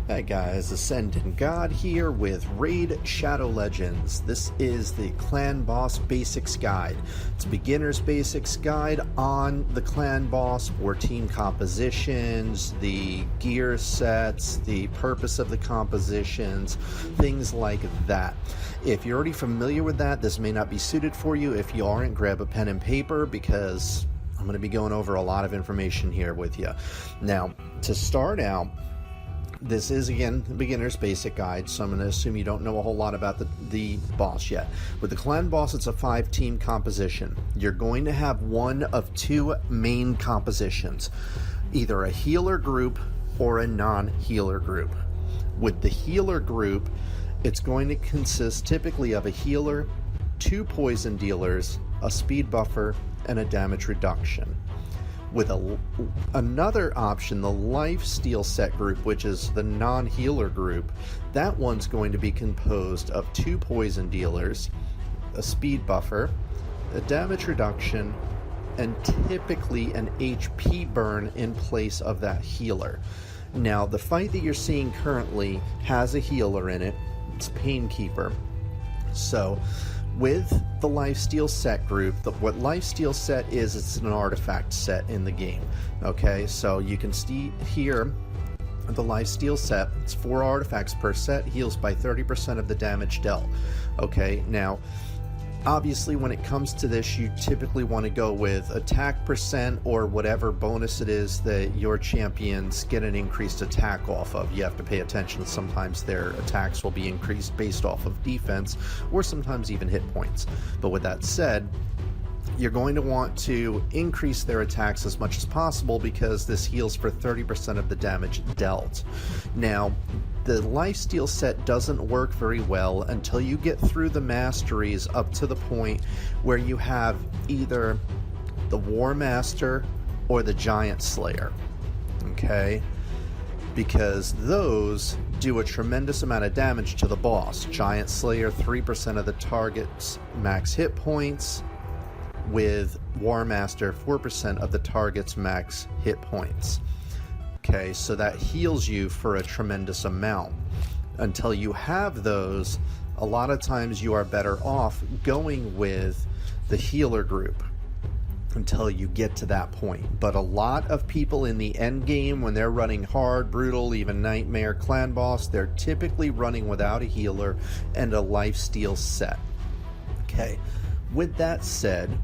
Hi guys, AscendantGod here with Raid Shadow Legends. This is the Clan Boss Basics Guide. It's a beginner's basics guide on the Clan Boss for team compositions, the gear sets, the purpose of the compositions, things like that. If you're already familiar with that, this may not be suited for you. If you aren't, grab a pen and paper because I'm going to be going over a lot of information here with you. Now, to start out, this is, again, the beginner's basic guide, so I'm going to assume you don't know a whole lot about the boss yet. With the clan boss, it's a 5-team composition. You're going to have one of two main compositions, either a healer group or a non-healer group. With the healer group, it's going to consist typically of a healer, 2 poison dealers, a speed buffer, and a damage reduction. With another option, the lifesteal set group, which is the non-healer group, that one's going to be composed of 2 poison dealers, a speed buffer, a damage reduction, and typically an HP burn in place of that healer. Now, the fight that you're seeing currently has a healer in it. It's Painkeeper. So, with the lifesteal set group, what lifesteal set is, it's an artifact set in the game. Okay, so you can see here the lifesteal set, it's 4 artifacts per set, heals by 30% of the damage dealt. Okay, now obviously when it comes to this, you typically want to go with attack percent or whatever bonus it is that your champions get an increased attack off of. You have to pay attention. Sometimes their attacks will be increased based off of defense or sometimes even hit points. But with that said, you're going to want to increase their attacks as much as possible because this heals for 30% of the damage dealt. Now, the lifesteal set doesn't work very well until you get through the masteries up to the point where you have either the War Master or the Giant Slayer. Okay? Because those do a tremendous amount of damage to the boss. Giant Slayer, 3% of the target's max hit points. With War Master, 4% of the target's max hit points. Okay, so that heals you for a tremendous amount. Until you have those, a lot of times you are better off going with the healer group until you get to that point. But a lot of people in the end game, when they're running hard, brutal, even nightmare clan boss, they're typically running without a healer and a lifesteal set. Okay, with that said,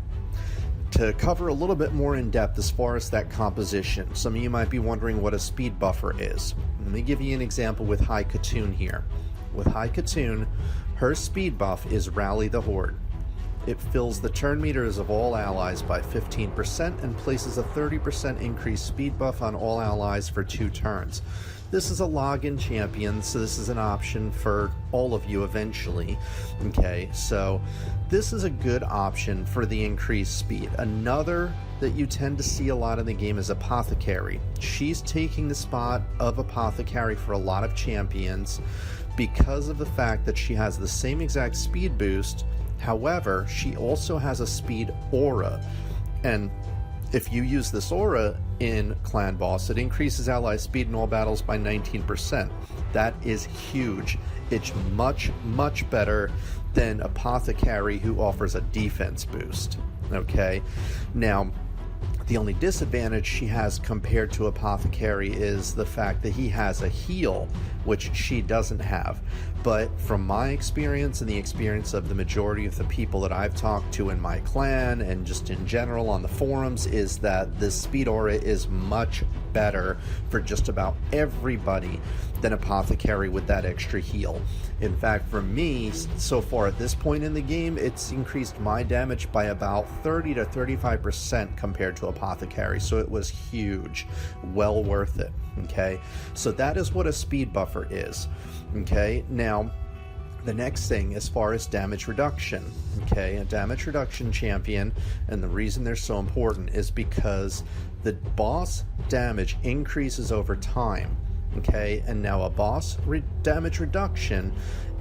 to cover a little bit more in depth as far as that composition, some of you might be wondering what a speed buffer is. Let me give you an example with High Katoon here. With High Katoon, her speed buff is Rally the Horde. It fills the turn meters of all allies by 15% and places a 30% increased speed buff on all allies for 2 turns. This is a login champion, so this is an option for all of you eventually. Okay, so this is a good option for the increased speed. Another that you tend to see a lot in the game is Apothecary. She's taking the spot of Apothecary for a lot of champions because of the fact that she has the same exact speed boost. However, she also has a speed aura, and if you use this aura in Clan Boss, it increases ally speed in all battles by 19%. That is huge. It's much, much better than Apothecary, who offers a defense boost. Okay? Now, the only disadvantage she has compared to Apothecary is the fact that he has a heal, which she doesn't have. But from my experience and the experience of the majority of the people that I've talked to in my clan and just in general on the forums, is that this speed aura is much better for just about everybody than Apothecary with that extra heal. In fact, for me, so far at this point in the game, it's increased my damage by about 30 to 35% compared to Apothecary, so it was huge. Well worth it. Okay, so that is what a speed buffer is. Okay, now the next thing as far as damage reduction. Okay, a damage reduction champion, and the reason they're so important is because the boss damage increases over time. Okay, and now a boss damage reduction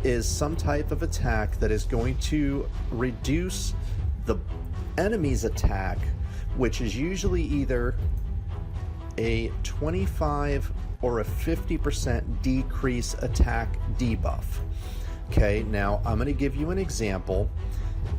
is some type of attack that is going to reduce the enemy's attack, which is usually either a 25 or a 50% decrease attack debuff. Okay, now I'm going to give you an example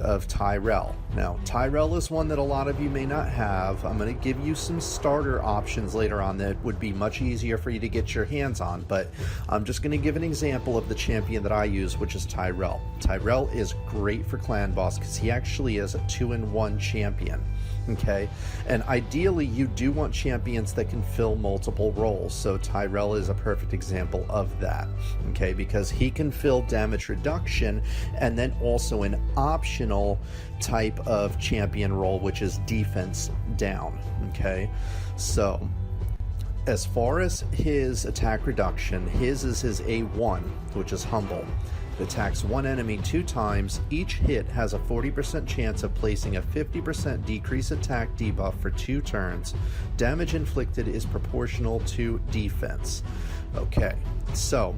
of Tyrell. Now, Tyrell is one that a lot of you may not have. I'm going to give you some starter options later on that would be much easier for you to get your hands on, but I'm just going to give an example of the champion that I use, which is Tyrell. Tyrell is great for clan boss because he actually is a 2-in-1 champion. Okay, and ideally you do want champions that can fill multiple roles, so Tyrell is a perfect example of that. Okay, because he can fill damage reduction and then also an optional type of champion role, which is defense down. Okay, so as far as his attack reduction, his is his A1, which is humble. It attacks one enemy 2 times. Each hit has a 40% chance of placing a 50% decrease attack debuff for 2 turns. Damage inflicted is proportional to defense. Okay, so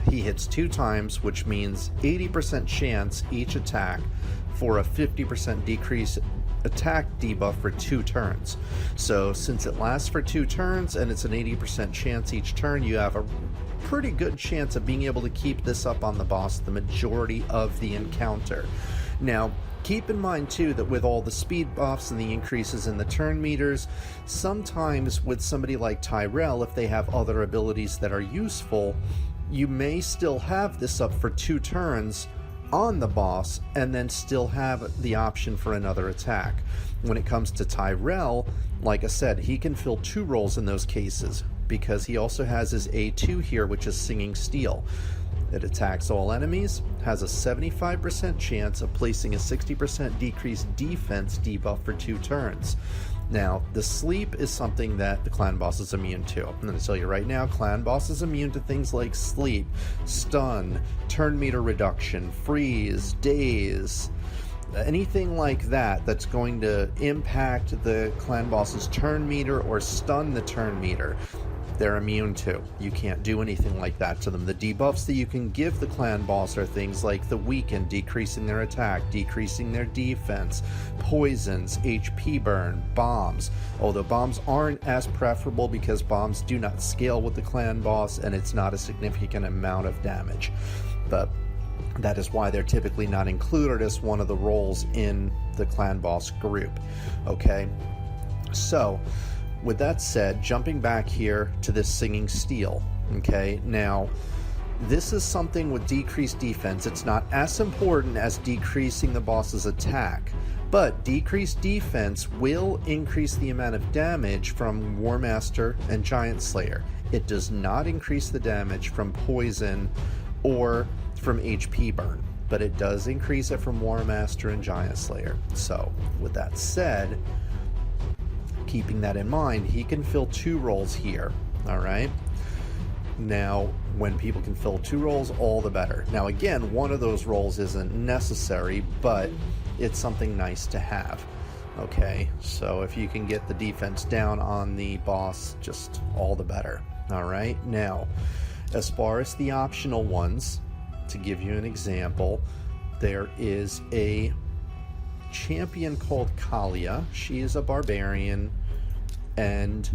he hits 2 times, which means 80% chance each attack for a 50% decrease attack debuff for 2 turns. So since it lasts for 2 turns and it's an 80% chance each turn, you have a pretty good chance of being able to keep this up on the boss the majority of the encounter. Now, keep in mind too that with all the speed buffs and the increases in the turn meters, sometimes with somebody like Tyrell, if they have other abilities that are useful, you may still have this up for 2 turns on the boss and then still have the option for another attack. When it comes to Tyrell, like I said, he can fill 2 roles in those cases, because he also has his A2 here, which is Singing Steel. It attacks all enemies, has a 75% chance of placing a 60% decreased defense debuff for 2 turns. Now, the sleep is something that the clan boss is immune to. I'm going to tell you right now, clan boss is immune to things like sleep, stun, turn meter reduction, freeze, daze, anything like that that's going to impact the clan boss's turn meter or stun the turn meter. They're immune to. You can't do anything like that to them. The debuffs that you can give the clan boss are things like the weaken, decreasing their attack, decreasing their defense, poisons, HP burn, bombs. Although bombs aren't as preferable because bombs do not scale with the clan boss and it's not a significant amount of damage. But that is why they're typically not included as one of the roles in the clan boss group. Okay, so with that said, jumping back here to this Singing Steel, okay, now this is something with decreased defense. It's not as important as decreasing the boss's attack, but decreased defense will increase the amount of damage from War Master and Giant Slayer. It does not increase the damage from poison or from HP burn, but it does increase it from War Master and Giant Slayer. So with that said, keeping that in mind, he can fill 2 roles here. All right, now when people can fill 2 roles, all the better. Now again, one of those roles isn't necessary, but it's something nice to have. Okay, so if you can get the defense down on the boss, just all the better. All right, now as far as the optional ones, to give you an example, there is a champion called Kalia. She is a barbarian, and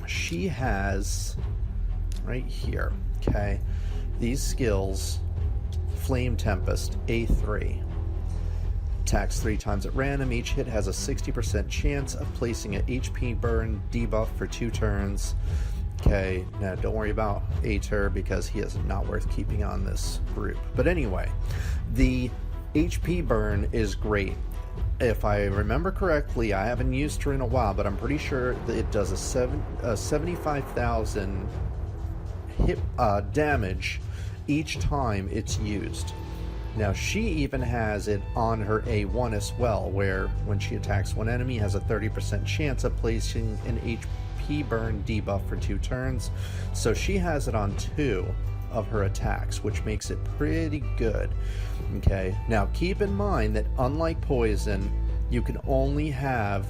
she has right here, okay, these skills: Flame Tempest, A3, attacks 3 times at random. Each hit has a 60% chance of placing an HP burn debuff for 2 turns. Okay, now don't worry about Ater because he is not worth keeping on this group. But anyway, the HP burn is great. If I remember correctly, I haven't used her in a while, but I'm pretty sure that it does a 75,000 hit damage each time it's used. Now she even has it on her A1 as well, where when she attacks one enemy, has a 30% chance of placing an HP burn debuff for 2 turns. So she has it on 2 of her attacks, which makes it pretty good. Okay, now keep in mind that unlike poison, you can only have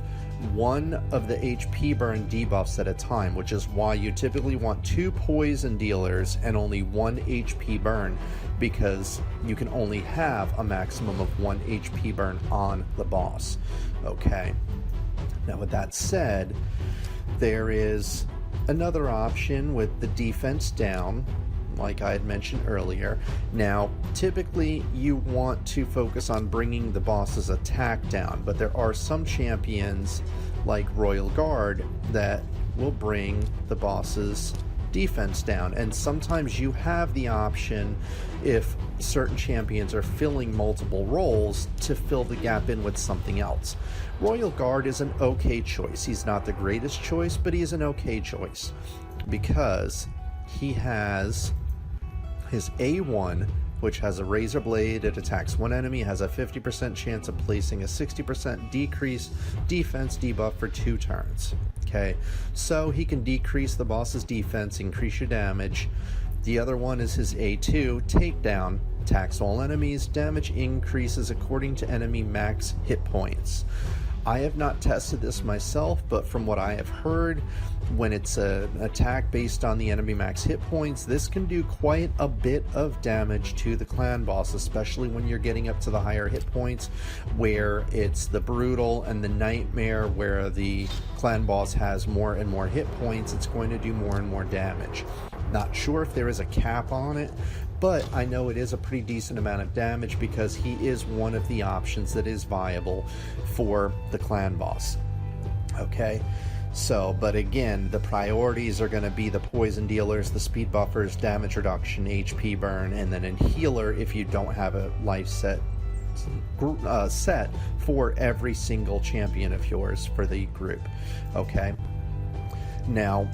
1 of the HP burn debuffs at a time, which is why you typically want 2 poison dealers and only 1 HP burn, because you can only have a maximum of 1 HP burn on the boss. Okay, now with that said, there is another option with the defense down, like I had mentioned earlier. Now, typically you want to focus on bringing the boss's attack down, but there are some champions like Royal Guard that will bring the boss's defense down, and sometimes you have the option, if certain champions are filling multiple roles, to fill the gap in with something else. Royal Guard is an okay choice. He's not the greatest choice, but he's an okay choice because he has his A1, which has a razor blade. It attacks one enemy, has a 50% chance of placing a 60% decreased defense debuff for 2 turns. Okay, so he can decrease the boss's defense, increase your damage. The other one is his A2, takedown, attacks all enemies, damage increases according to enemy max hit points. I have not tested this myself, but from what I have heard, when it's an attack based on the enemy max hit points, this can do quite a bit of damage to the clan boss, especially when you're getting up to the higher hit points, where it's the brutal and the nightmare, where the clan boss has more and more hit points. It's going to do more and more damage. Not sure if there is a cap on it, but I know it is a pretty decent amount of damage because he is one of the options that is viable for the clan boss. Okay, so, but again, the priorities are going to be the poison dealers, the speed buffers, damage reduction, HP burn, and then a healer if you don't have a life set for every single champion of yours for the group. Okay, now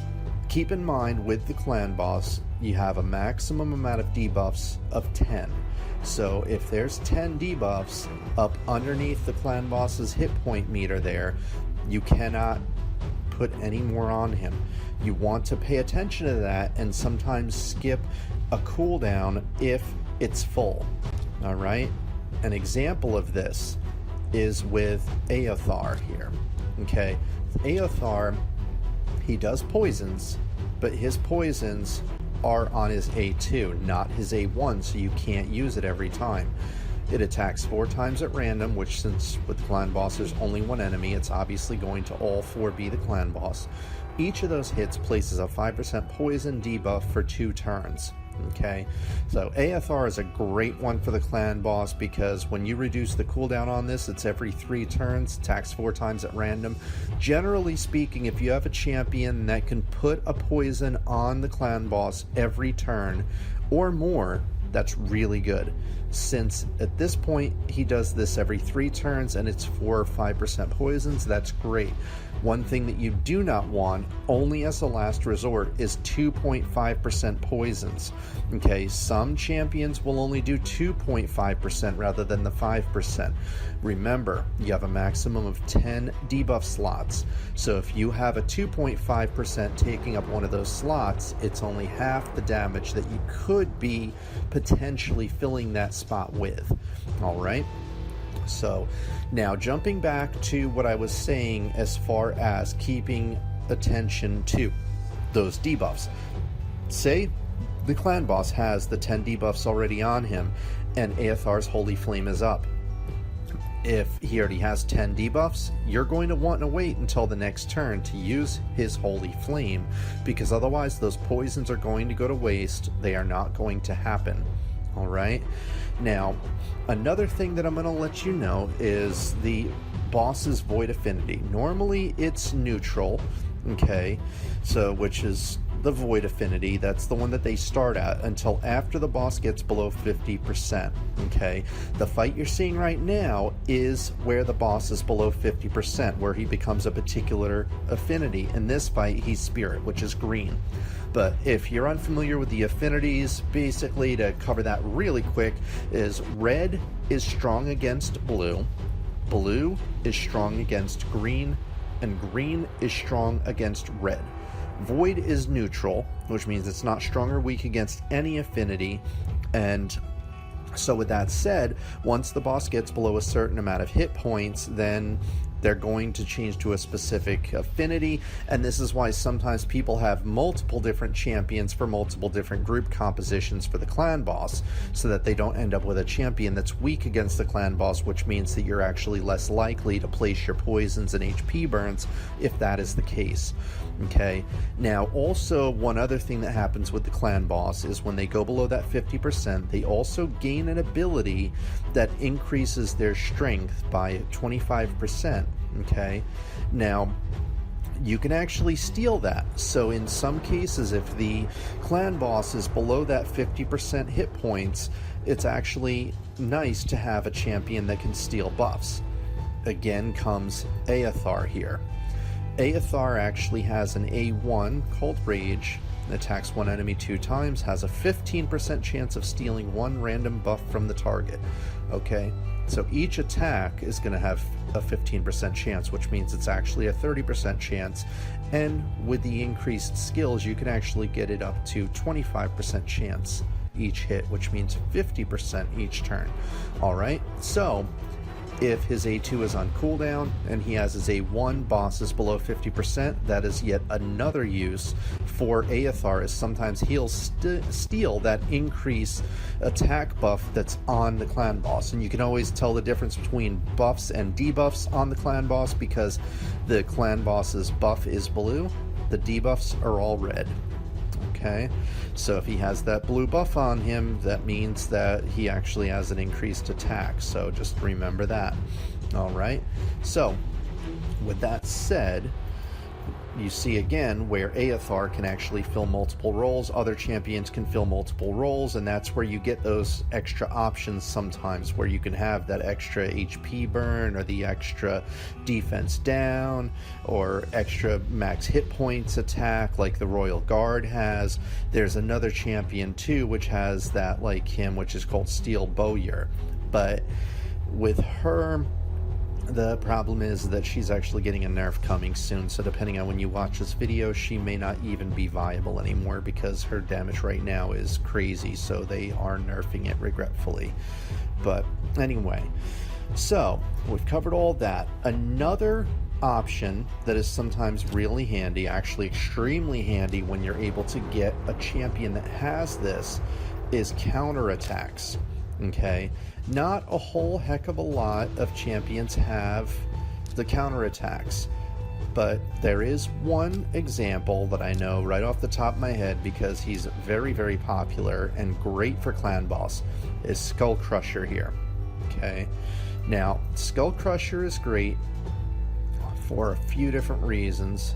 keep in mind, with the clan boss, you have a maximum amount of debuffs of 10. So if there's 10 debuffs up underneath the clan boss's hit point meter there, you cannot put any more on him. You want to pay attention to that and sometimes skip a cooldown if it's full. All right? An example of this is with Aothar here. Okay? Aothar, he does poisons, but his poisons are on his A2, not his A1, so you can't use it every time. It attacks 4 times at random, which, since with the clan boss there's only one enemy, it's obviously going to all 4 be the clan boss. Each of those hits places a 5% poison debuff for 2 turns. Okay, so Aothar is a great one for the clan boss because when you reduce the cooldown on this, it's every 3 turns, attacks 4 times at random. Generally speaking, if you have a champion that can put a poison on the clan boss every turn or more, that's really good. Since at this point he does this every 3 turns and it's 4 or 5% poisons, that's great. One thing that you do not want, only as a last resort, is 2.5% poisons. Okay, some champions will only do 2.5% rather than the 5%. Remember, you have a maximum of 10 debuff slots. So if you have a 2.5% taking up one of those slots, it's only half the damage that you could be potentially filling that spot with. All right? So now jumping back to what I was saying as far as keeping attention to those debuffs. Say the clan boss has the 10 debuffs already on him and Aothar's Holy Flame is up. If he already has 10 debuffs, you're going to want to wait until the next turn to use his Holy Flame, because otherwise those poisons are going to go to waste. They are not going to happen. Alright, now another thing that I'm going to let you know is the boss's Void Affinity. Normally it's neutral, okay, so which is the Void Affinity. That's the one that they start at until after the boss gets below 50%. Okay, the fight you're seeing right now is where the boss is below 50%, where he becomes a particular affinity. In this fight, he's Spirit, which is green. But if you're unfamiliar with the affinities, basically, to cover that really quick, is red is strong against blue, blue is strong against green, and green is strong against red. Void is neutral, which means it's not strong or weak against any affinity. And so with that said, once the boss gets below a certain amount of hit points, then they're going to change to a specific affinity, and this is why sometimes people have multiple different champions for multiple different group compositions for the clan boss, so that they don't end up with a champion that's weak against the clan boss, which means that you're actually less likely to place your poisons and HP burns if that is the case. Okay, now also one other thing that happens with the clan boss is when they go below that 50%, they also gain an ability that increases their strength by 25%. Okay, now you can actually steal that. So in some cases, if the clan boss is below that 50% hit points, it's actually nice to have a champion that can steal buffs. Again comes Aethar here. Aethar actually has an A1 called Rage, attacks one enemy 2 times, has a 15% chance of stealing one random buff from the target. Okay, so each attack is going to have a 15% chance, which means it's actually a 30% chance, and with the increased skills you can actually get it up to 25% chance each hit, which means 50% each turn. Alright, so if his A2 is on cooldown and he has his A1 bosses below 50%, that is yet another use for Aethar, is sometimes he'll steal that increase attack buff that's on the clan boss. And you can always tell the difference between buffs and debuffs on the clan boss, because the clan boss's buff is blue, the debuffs are all red. Okay, so if he has that blue buff on him, that means that he actually has an increased attack, so just remember that. Alright, so with that said, you see again where Aethar can actually fill multiple roles, other champions can fill multiple roles, and that's where you get those extra options sometimes, where you can have that extra HP burn, or the extra defense down, or extra max hit points attack like the Royal Guard has. There's another champion too which has that like him, which is called Steel Bowyer, but with her, the problem is that she's actually getting a nerf coming soon, so depending on when you watch this video, she may not even be viable anymore, because her damage right now is crazy, so they are nerfing it regretfully. But anyway, so we've covered all that. Another option that is sometimes really handy, actually extremely handy when you're able to get a champion that has this, is counterattacks. Okay, not a whole heck of a lot of champions have the counterattacks, but there is one example that I know right off the top of my head, because he's very, very popular and great for clan boss, is Skull Crusher here. Okay, now Skull Crusher is great for a few different reasons.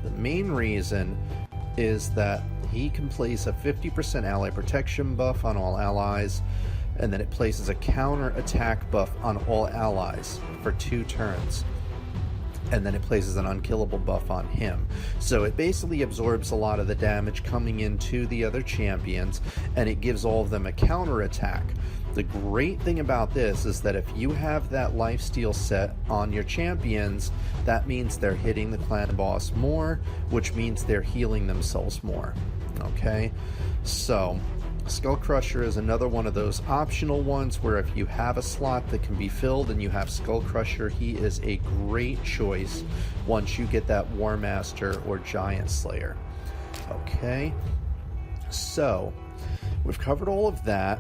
The main reason is that he can place a 50% ally protection buff on all allies, and then it places a counter attack buff on all allies for 2 turns, and then it places an unkillable buff on him. So it basically absorbs a lot of the damage coming into the other champions, and it gives all of them a counter attack. The great thing about this is that if you have that lifesteal set on your champions, that means they're hitting the clan boss more, which means they're healing themselves more. Okay, so Skull Crusher is another one of those optional ones where if you have a slot that can be filled and you have Skull Crusher, he is a great choice once you get that War Master or Giant Slayer. Okay, so we've covered all of that.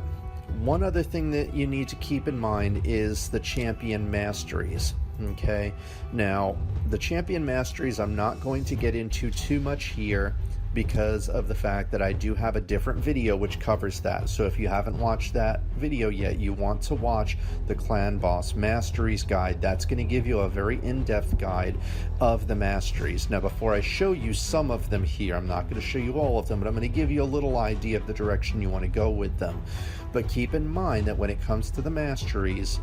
One other thing that you need to keep in mind is the champion masteries. Okay, now the champion masteries I'm not going to get into too much here, because of the fact that I do have a different video which covers that. So if you haven't watched that video yet, you want to watch the Clan Boss Masteries Guide. That's going to give you a very in-depth guide of the masteries. Now before I show you some of them here, I'm not going to show you all of them, but I'm going to give you a little idea of the direction you want to go with them. But keep in mind that when it comes to the masteries,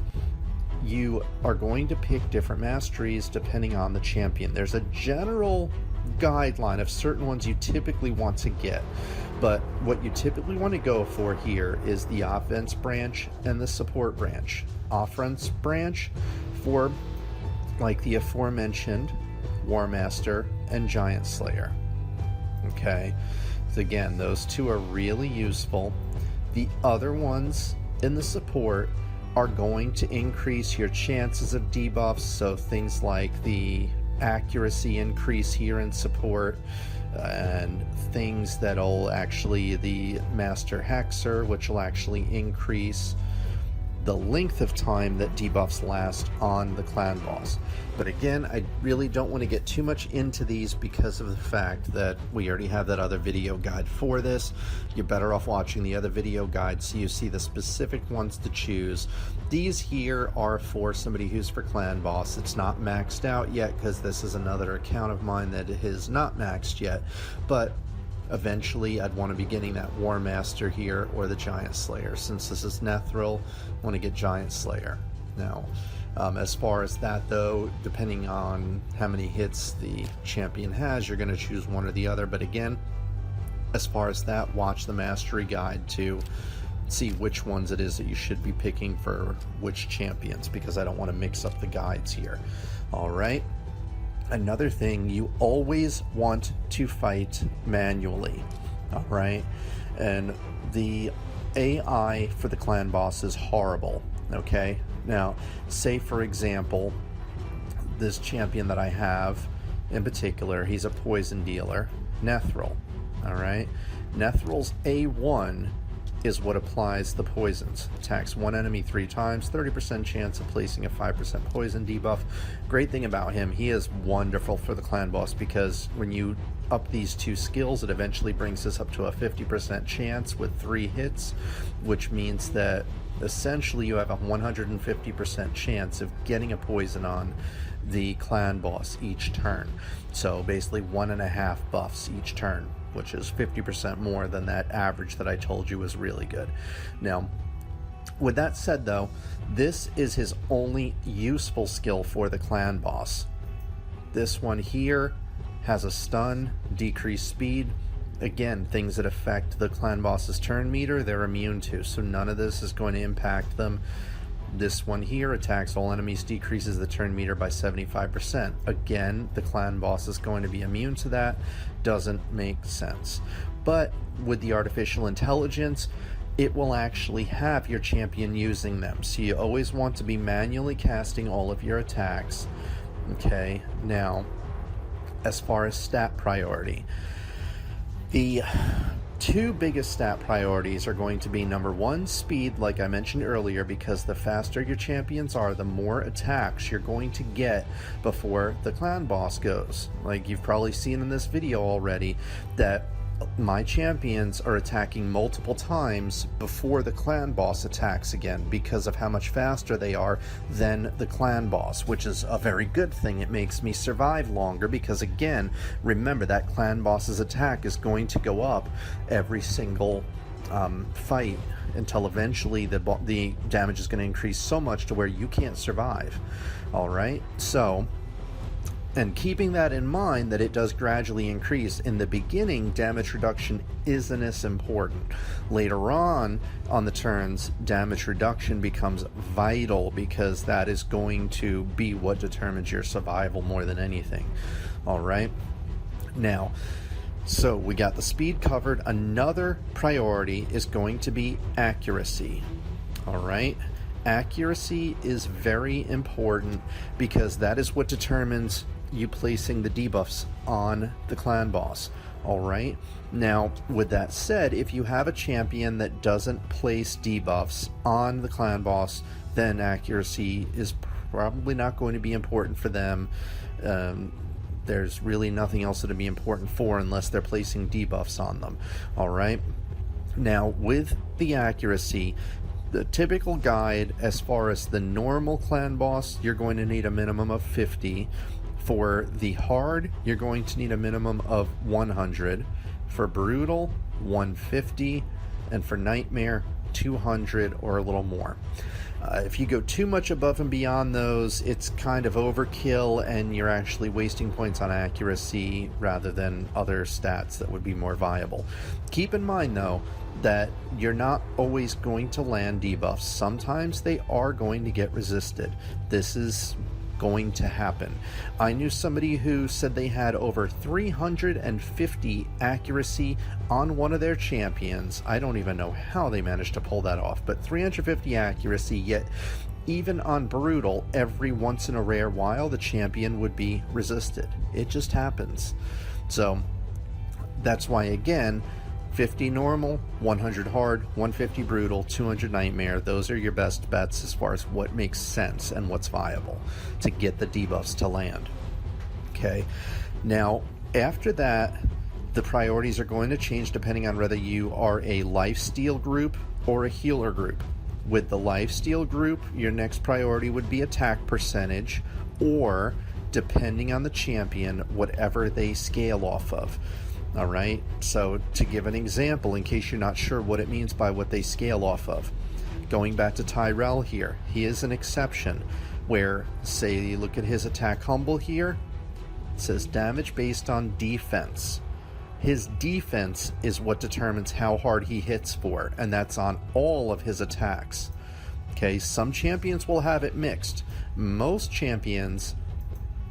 you are going to pick different masteries depending on the champion. There's a general guideline of certain ones you typically want to get, but what you typically want to go for here is the offense branch and the support branch. Offense branch for like the aforementioned War Master and Giant Slayer. Okay, so again, those two are really useful. The other ones in the support are going to increase your chances of debuffs, so things like the accuracy increase here in support, and things that'll actually, the Master Hexer, which will actually increase the length of time that debuffs last on the clan boss. But again, I really don't want to get too much into these because of the fact that we already have that other video guide for this. You're better off watching the other video guide so you see the specific ones to choose. These here are for somebody who's for clan boss. It's not maxed out yet because this is another account of mine that is not maxed yet, but eventually I'd want to be getting that War Master here or the Giant Slayer. Since this is Nethril, I want to get Giant Slayer. Now, as far as that though, depending on how many hits the champion has, you're going to choose one or the other. But again, as far as that, watch the mastery guide to see which ones it is that you should be picking for which champions, because I don't want to mix up the guides here. Alright. Another thing, you always want to fight manually, alright? And the AI for the clan boss is horrible, okay? Now, say for example, this champion that I have in particular, he's a poison dealer, Nethril, alright? Nethril's A1 is what applies the poisons. Attacks one enemy 3 times, 30% chance of placing a 5% poison debuff. Great thing about him, he is wonderful for the clan boss, because when you up these 2 skills, it eventually brings us up to a 50% chance with 3 hits, which means that essentially you have a 150% chance of getting a poison on the clan boss each turn. So basically 1.5 buffs each turn, which is 50% more than that average that I told you was really good. Now, with that said though, this is his only useful skill for the clan boss. This one here has a stun, decreased speed. Again, things that affect the clan boss's turn meter, they're immune to, so none of this is going to impact them. This one here attacks all enemies, decreases the turn meter by 75%. Again, the clan boss is going to be immune to that. Doesn't make sense. But with the artificial intelligence, it will actually have your champion using them. So you always want to be manually casting all of your attacks. Okay, now, as far as stat priority, the 2 biggest stat priorities are going to be number 1, speed, like I mentioned earlier, because the faster your champions are, the more attacks you're going to get before the clan boss goes. Like you've probably seen in this video already, that my champions are attacking multiple times before the clan boss attacks again, because of how much faster they are than the clan boss, which is a very good thing. It makes me survive longer, because again, remember that clan boss's attack is going to go up every single fight until eventually the damage is going to increase so much to where you can't survive. Alright, so, and keeping that in mind, that it does gradually increase, in the beginning damage reduction isn't as important. Later on the turns, damage reduction becomes vital, because that is going to be what determines your survival more than anything. Alright, now, so we got the speed covered. Another priority is going to be accuracy. Alright, accuracy is very important, because that is what determines you placing the debuffs on the clan boss. Alright, now with that said, if you have a champion that doesn't place debuffs on the clan boss, then accuracy is probably not going to be important for them. There's really nothing else that'd be important for, unless they're placing debuffs on them. Alright, now with the accuracy, the typical guide, as far as the normal clan boss, you're going to need a minimum of 50. For the hard, you're going to need a minimum of 100. For brutal, 150. And for nightmare, 200 or a little more. If you go too much above and beyond those, it's kind of overkill, and you're actually wasting points on accuracy rather than other stats that would be more viable. Keep in mind though, that you're not always going to land debuffs. Sometimes they are going to get resisted. This is going to happen. I knew somebody who said they had over 350 accuracy on one of their champions. I don't even know how they managed to pull that off, but 350 accuracy, yet even on brutal, every once in a rare while the champion would be resisted. It just happens. So that's why, again, 50 normal, 100 hard, 150 brutal, 200 nightmare. Those are your best bets as far as what makes sense and what's viable to get the debuffs to land. Okay, now after that, the priorities are going to change depending on whether you are a lifesteal group or a healer group. With the lifesteal group, your next priority would be attack percentage, or depending on the champion, whatever they scale off of. All right, so to give an example, in case you're not sure what it means by what they scale off of, going back to Tyrell here, he is an exception where, say you look at his attack humble here, it says damage based on defense. His defense is what determines how hard he hits for, and that's on all of his attacks. Okay, some champions will have it mixed. Most champions,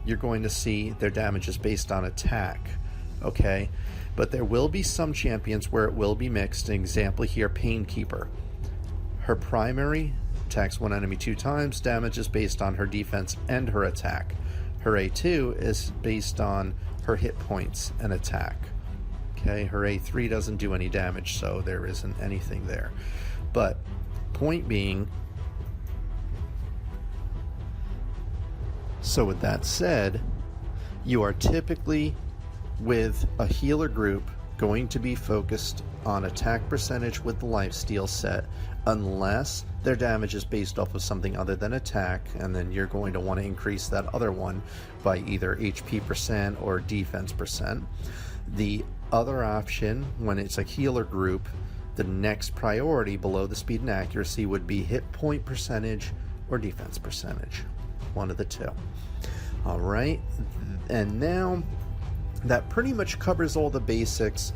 you're going to see their damage is based on attack. Okay, but there will be some champions where it will be mixed. An example here, Painkeeper. Her primary attacks one enemy 2 times. Damage is based on her defense and her attack. Her A2 is based on her hit points and attack. Okay, her A3 doesn't do any damage, so there isn't anything there. But point being, so with that said, you are typically with a healer group going to be focused on attack percentage with the lifesteal set, unless their damage is based off of something other than attack, and then you're going to want to increase that other one by either HP percent or defense percent. The other option, when it's a healer group, the next priority below the speed and accuracy would be hit point percentage or defense percentage, one of the two. All right, and now that pretty much covers all the basics.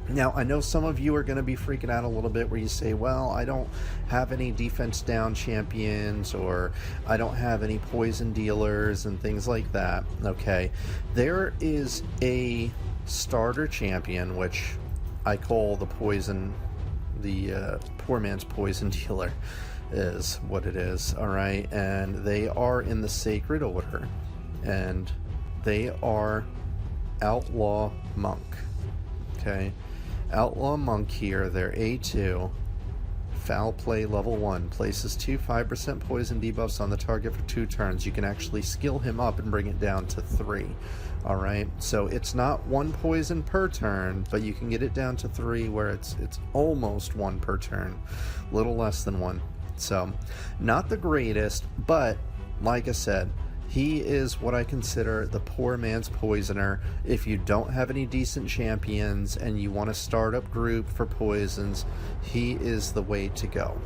Now, I know some of you are going to be freaking out a little bit where you say, well, I don't have any defense down champions, or I don't have any poison dealers and things like that. Okay, there is a starter champion, which I call the poison, the poor man's poison dealer is what it is. All right, and they are in the sacred order, and they are Outlaw Monk. Okay, Outlaw Monk here, they're A2, foul play level 1, places 2 5% poison debuffs on the target for 2 turns. You can actually skill him up and bring it down to 3. Alright, so it's not 1 poison per turn, but you can get it down to 3, where it's almost 1 per turn, a little less than 1. So not the greatest, but like I said, he is what I consider the poor man's poisoner. If you don't have any decent champions and you want a startup group for poisons, he is the way to go.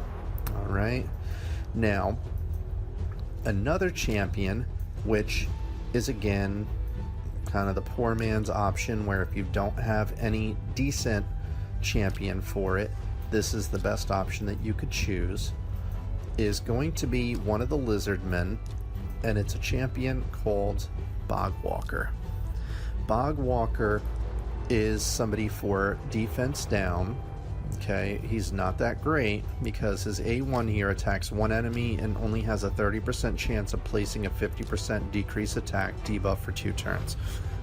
All right. Now, another champion, which is again kind of the poor man's option, where if you don't have any decent champion for it, this is the best option that you could choose, is going to be one of the Lizardmen. And it's a champion called Bogwalker. Bogwalker is somebody for defense down. Okay, he's not that great because his A1 here attacks 1 enemy and only has a 30% chance of placing a 50% decrease attack debuff for 2 turns.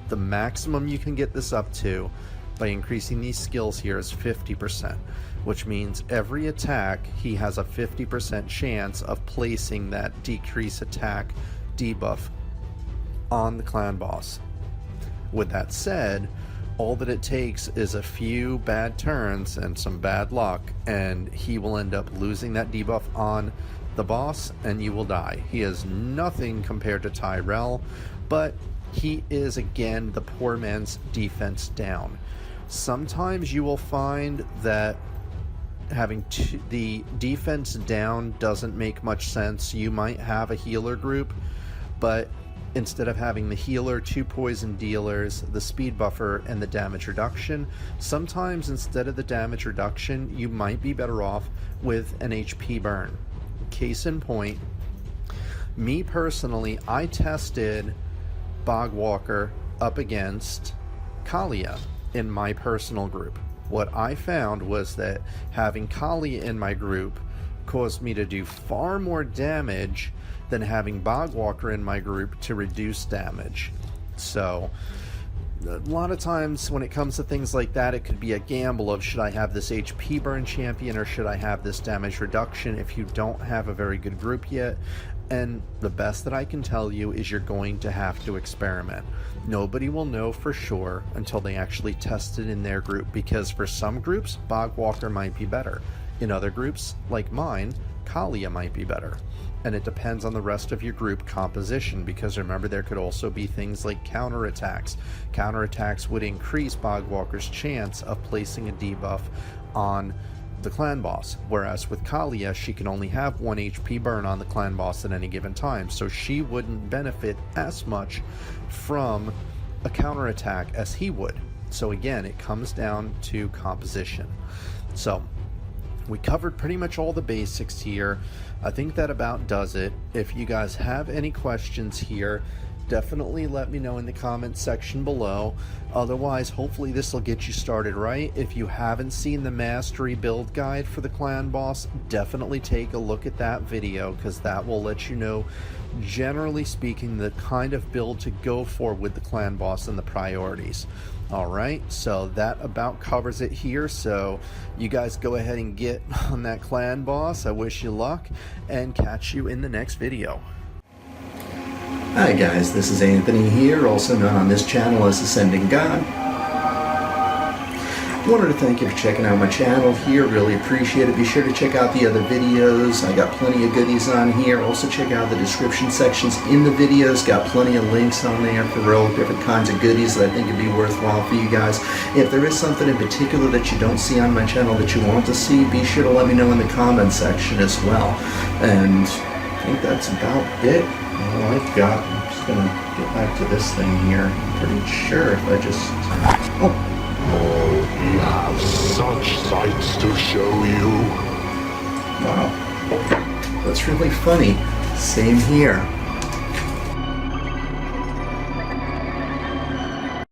The maximum you can get this up to by increasing these skills here is 50%, which means every attack he has a 50% chance of placing that decrease attack debuff on the clan boss. With that said, all that it takes is a few bad turns and some bad luck, and he will end up losing that debuff on the boss, and you will die. He is nothing compared to Tyrell, but he is again the poor man's defense down. Sometimes you will find that having the defense down doesn't make much sense. You might have a healer group, but instead of having the healer, 2 poison dealers, the speed buffer, and the damage reduction, sometimes instead of the damage reduction, you might be better off with an HP burn. Case in point, me personally, I tested Bogwalker up against Kalia in my personal group. What I found was that having Kalia in my group caused me to do far more damage than having Bogwalker in my group to reduce damage. So a lot of times when it comes to things like that, it could be a gamble of, should I have this HP burn champion or should I have this damage reduction if you don't have a very good group yet. And the best that I can tell you is you're going to have to experiment. Nobody will know for sure until they actually test it in their group, because for some groups, Bogwalker might be better. In other groups, like mine, Kalia might be better. And it depends on the rest of your group composition, because remember, there could also be things like counterattacks. Counterattacks would increase Bogwalker's chance of placing a debuff on the clan boss, whereas with Kalia, she can only have 1 HP burn on the clan boss at any given time, so she wouldn't benefit as much from a counterattack as he would. So again, it comes down to composition. So we covered pretty much all the basics here. I think that about does it. If you guys have any questions here, definitely let me know in the comments section below. Otherwise, hopefully this will get you started right. If you haven't seen the mastery build guide for the clan boss, definitely take a look at that video, because that will let you know, generally speaking, the kind of build to go for with the clan boss and the priorities. Alright, so that about covers it here, so you guys go ahead and get on that clan boss. I wish you luck, and catch you in the next video. Hi guys, this is Anthony here, also known on this channel as AscendantGod. Wanted to thank you for checking out my channel here, really appreciate it. Be sure to check out the other videos, I got plenty of goodies on here. Also check out the description sections in the videos, got plenty of links on there for all different kinds of goodies that I think would be worthwhile for you guys. If there is something in particular that you don't see on my channel that you want to see, be sure to let me know in the comment section as well. And I think that's about it. All I've got. I'm just gonna get back to this thing here. I'm pretty sure if I just... Oh, we have such sights to show you. wow. That's really funny. Same here.